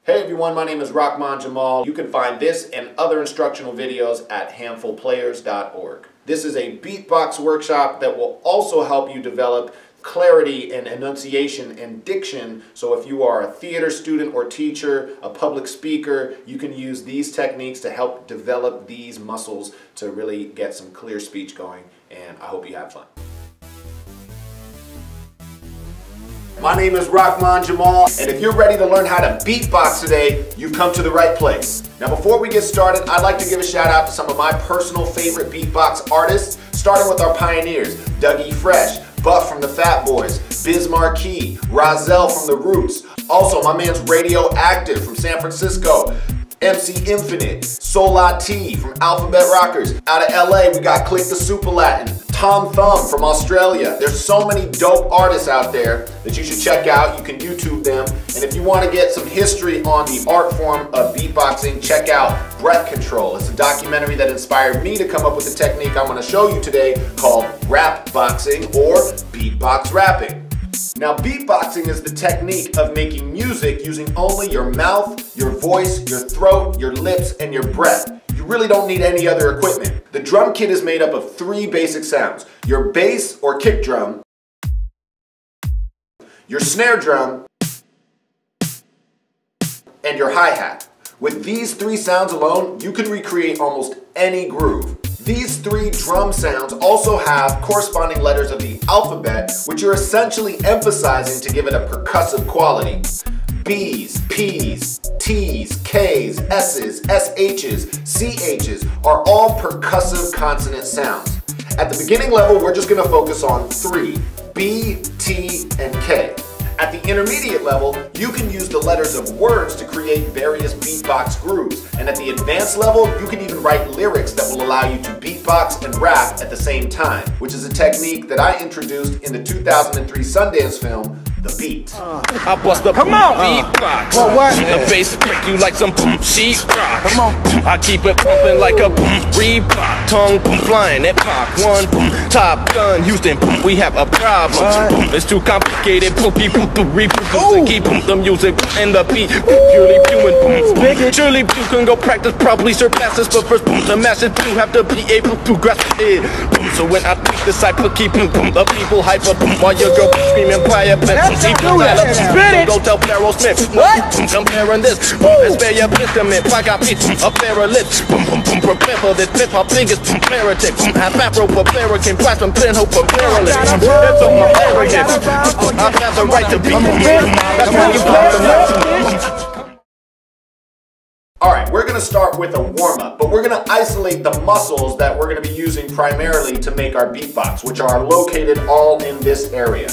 Hey everyone, my name is Rahman Jamaal. You can find this and other instructional videos at handfulplayers.org. This is a beatbox workshop that will also help you develop clarity and enunciation and diction. So if you are a theater student or teacher, a public speaker, you can use these techniques to help develop these muscles to really get some clear speech going, and I hope you have fun. My name is Rahman Jamaal, and if you're ready to learn how to beatbox today, you've come to the right place. Now before we get started, I'd like to give a shout out to some of my personal favorite beatbox artists, starting with our pioneers, Dougie Fresh, Buff from the Fat Boys, Biz Marquee, Rozelle from The Roots, also my man's Radioactive from San Francisco, MC Infinite, Sola T from Alphabet Rockers. Out of LA, we got Click the Super Latin, Tom Thumb from Australia. There's so many dope artists out there that you should check out. You can YouTube them. And if you want to get some history on the art form of beatboxing, check out Breath Control. It's a documentary that inspired me to come up with the technique I'm going to show you today called rap boxing or beatbox rapping. Now, beatboxing is the technique of making music using only your mouth, your voice, your throat, your lips, and your breath. You really don't need any other equipment. The drum kit is made up of 3 basic sounds: your bass or kick drum, your snare drum, and your hi-hat. With these 3 sounds alone, you can recreate almost any groove. These 3 drum sounds also have corresponding letters of the alphabet, which are essentially emphasizing to give it a percussive quality. B's, P's, T's, K's, S's, SH's, CH's are all percussive consonant sounds. At the beginning level, we're just going to focus on 3, B, T, and K. At the intermediate level, you can use the letters of words to create various beatbox grooves. And at the advanced level, you can even write lyrics that will allow you to beatbox and rap at the same time, which is a technique that I introduced in the 2003 Sundance film, The Beat. I bust up beatbox. The bass kick you like some sheet rock. Come on. I keep it pumping like a Reebok. Tongue flying at Mach 1. Top Gun, Houston, we have a problem. It's too complicated. Keep the music and the beat purely human. Surely you can go practice, probably surpass us, but first the masses do have to be able to grasp it. So when I tweak the cypher, keep the people hyper while your girl screaming fire. Go tell Pharaoh Smith. What? Comparing this. Spare your instrument. I got a pair of lips. Prepare for this. Hip hop biggest heretic. Half afro for American. Blast from Pin Hope for Maryland. That's on my arrogance. I have the right to be. That's when you play. Alright, we're going to start with a warm-up, but we're going to isolate the muscles that we're going to be using primarily to make our beatbox, which are located all in this area.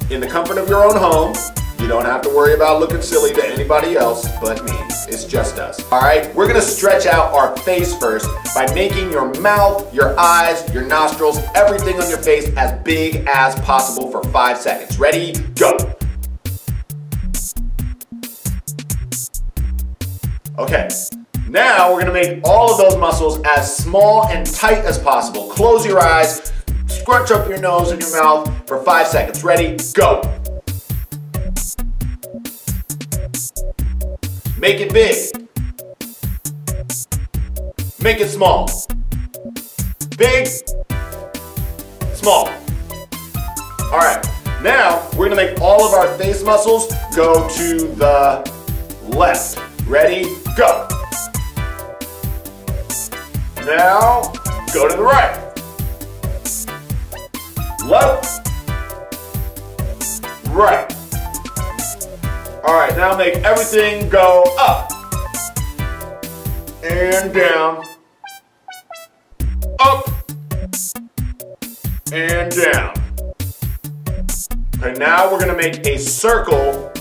In the comfort of your own home, you don't have to worry about looking silly to anybody else but me. It's just us. Alright, we're going to stretch out our face first by making your mouth, your eyes, your nostrils, everything on your face as big as possible for 5 seconds. Ready? Go! Okay, now we're going to make all of those muscles as small and tight as possible. Close your eyes, scrunch up your nose and your mouth for 5 seconds. Ready? Go! Make it big. Make it small. Big, small. Alright, now we're going to make all of our face muscles go to the left. Ready? Go! Now, go to the right. Left. Right. Alright, now make everything go up. And down. Up. And down. Okay, now we're going to make a circle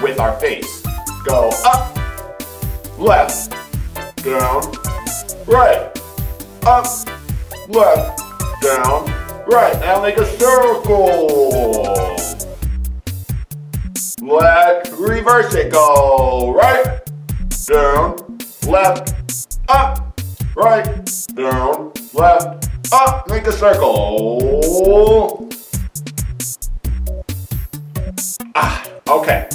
with our face. Go up, left, down, right. Up, left, down, right. Now make a circle. Reverse it. Go right, down, left, up, right, down, left, up. Make a circle. Okay.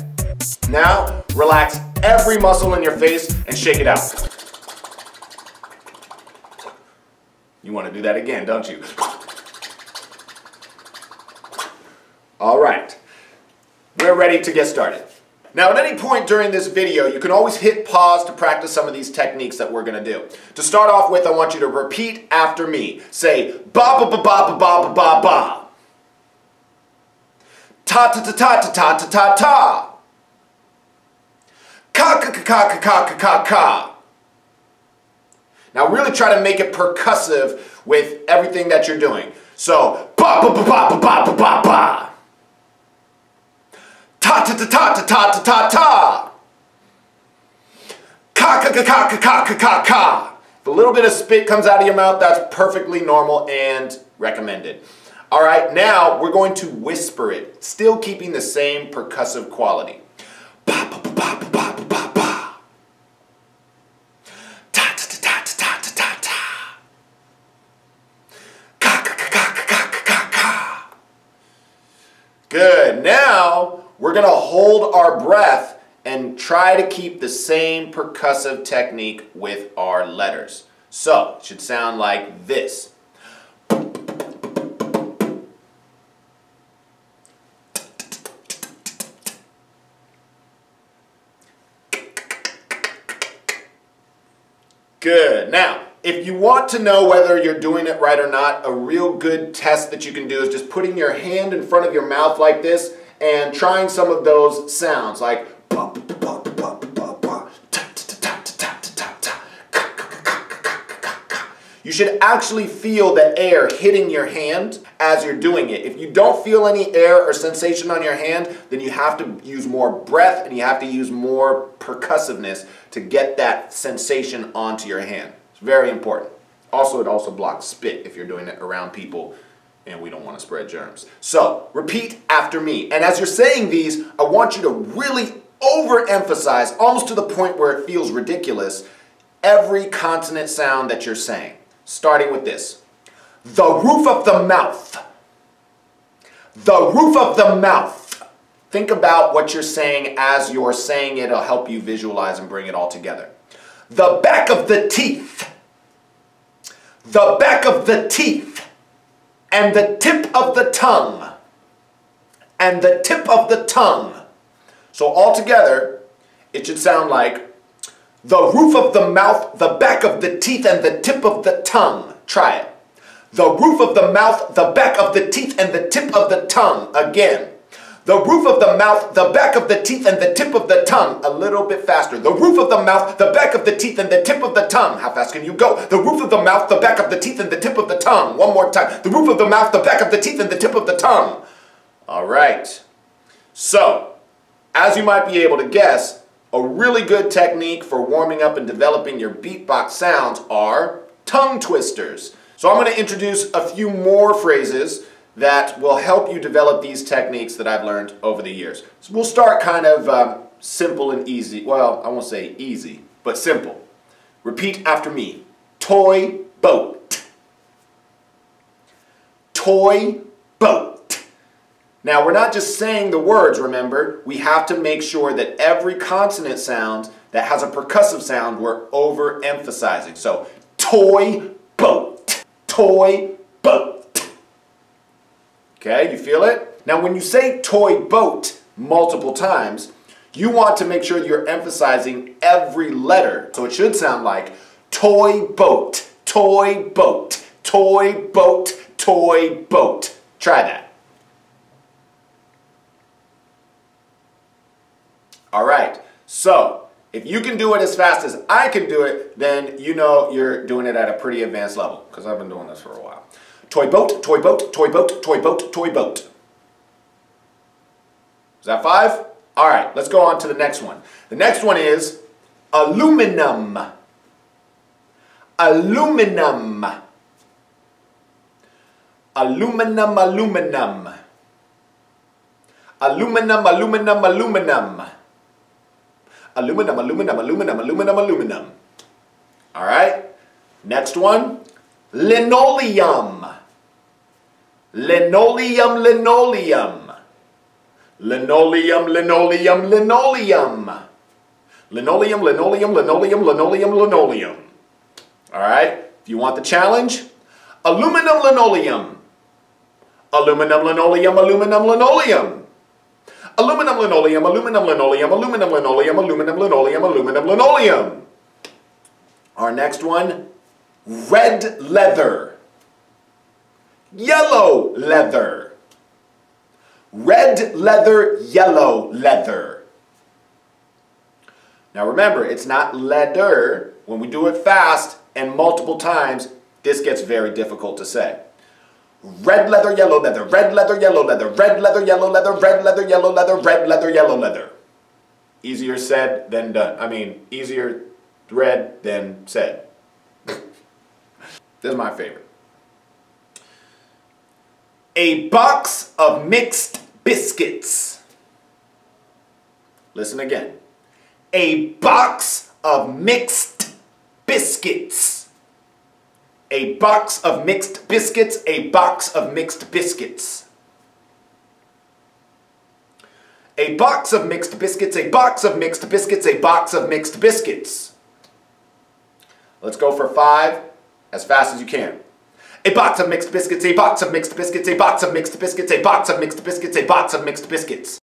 Now, relax every muscle in your face and shake it out. You want to do that again, don't you? All right, we're ready to get started. Now, at any point during this video, you can always hit pause to practice some of these techniques that we're going to do. To start off with, I want you to repeat after me. Say, ba ba ba ba ba ba ba ba. Ta ta ta ta ta ta ta ta ta. Ka ka ka ka ka ka ka ka. Now really try to make it percussive with everything that you're doing. So, ba ba ba ba ba ba ba ba. Ta ta ta ta ta ta ta ta ta. Ka ka ka ka ka ka ka ka ka. If a little bit of spit comes out of your mouth, that's perfectly normal and recommended. All right, now we're going to whisper it, still keeping the same percussive quality. Ba ba ba ba ba ba ba ba. Ta ta ta ta ta ta ta ta. Ka ka ka ka ka ka ka ka. Good. Now we're going to hold our breath and try to keep the same percussive technique with our letters. So, it should sound like this. Good. Now, if you want to know whether you're doing it right or not, a real good test that you can do is just putting your hand in front of your mouth like this and trying some of those sounds like you should actually feel the air hitting your hand as you're doing it. If you don't feel any air or sensation on your hand, then you have to use more breath and you have to use more percussiveness to get that sensation onto your hand. It's very important. Also, it also blocks spit if you're doing it around people and we don't want to spread germs. So, repeat after me. And as you're saying these, I want you to really overemphasize, almost to the point where it feels ridiculous, every consonant sound that you're saying. Starting with this. The roof of the mouth. The roof of the mouth. Think about what you're saying as you're saying it. It'll help you visualize and bring it all together. The back of the teeth. The back of the teeth. And the tip of the tongue. And the tip of the tongue. So all together, it should sound like the roof of the mouth, the back of the teeth, and the tip of the tongue. Try it. The roof of the mouth, the back of the teeth, and the tip of the tongue. Again. The roof of the mouth, the back of the teeth, and the tip of the tongue. A little bit faster. The roof of the mouth, the back of the teeth, and the tip of the tongue. How fast can you go? The roof of the mouth, the back of the teeth, and the tip of the tongue. One more time. The roof of the mouth, the back of the teeth, and the tip of the tongue. All right. So, as you might be able to guess, a really good technique for warming up and developing your beatbox sounds are tongue twisters. So I'm going to introduce a few more phrases that will help you develop these techniques that I've learned over the years. So we'll start kind of simple and easy. Well, I won't say easy, but simple. Repeat after me. Toy boat. Toy boat. Now, we're not just saying the words, remember. We have to make sure that every consonant sound that has a percussive sound, we're overemphasizing. So, toy boat. Toy boat. Okay, you feel it? Now, when you say toy boat multiple times, you want to make sure you're emphasizing every letter. So it should sound like toy boat, toy boat, toy boat, toy boat. Try that. All right, so if you can do it as fast as I can do it, then you know you're doing it at a pretty advanced level, because I've been doing this for a while. Toy boat, toy boat, toy boat, toy boat, toy boat. Is that 5? All right, let's go on to the next one. The next one is aluminum. Aluminum. Aluminum, aluminum. Aluminum, aluminum, aluminum. Aluminum, aluminum, aluminum, aluminum, aluminum. All right, next one. Linoleum. Linoleum, linoleum. Linoleum, linoleum, linoleum. Linoleum, linoleum, linoleum, linoleum, linoleum. All right? If you want the challenge, aluminum, linoleum. Aluminum, linoleum, aluminum, linoleum. Aluminum, linoleum, aluminum, linoleum, aluminum, linoleum, aluminum, linoleum, aluminum, linoleum. Our next one, red leather. Yellow leather. Red leather, yellow leather. Now remember, it's not leather. When we do it fast and multiple times, this gets very difficult to say. Red leather, yellow leather, red leather, yellow leather, red leather, yellow leather, red leather, yellow leather, red leather, yellow leather. Easier said than done. I mean, easier read than said. This is my favorite. A box of mixed biscuits. Listen again. A box of mixed biscuits. A box of mixed biscuits, a box of mixed biscuits. A box of mixed biscuits, a box of mixed biscuits, a box of mixed biscuits. Let's go for 5 as fast as you can. A box of mixed biscuits, a box of mixed biscuits, a box of mixed biscuits, a box of mixed biscuits, a box of mixed biscuits.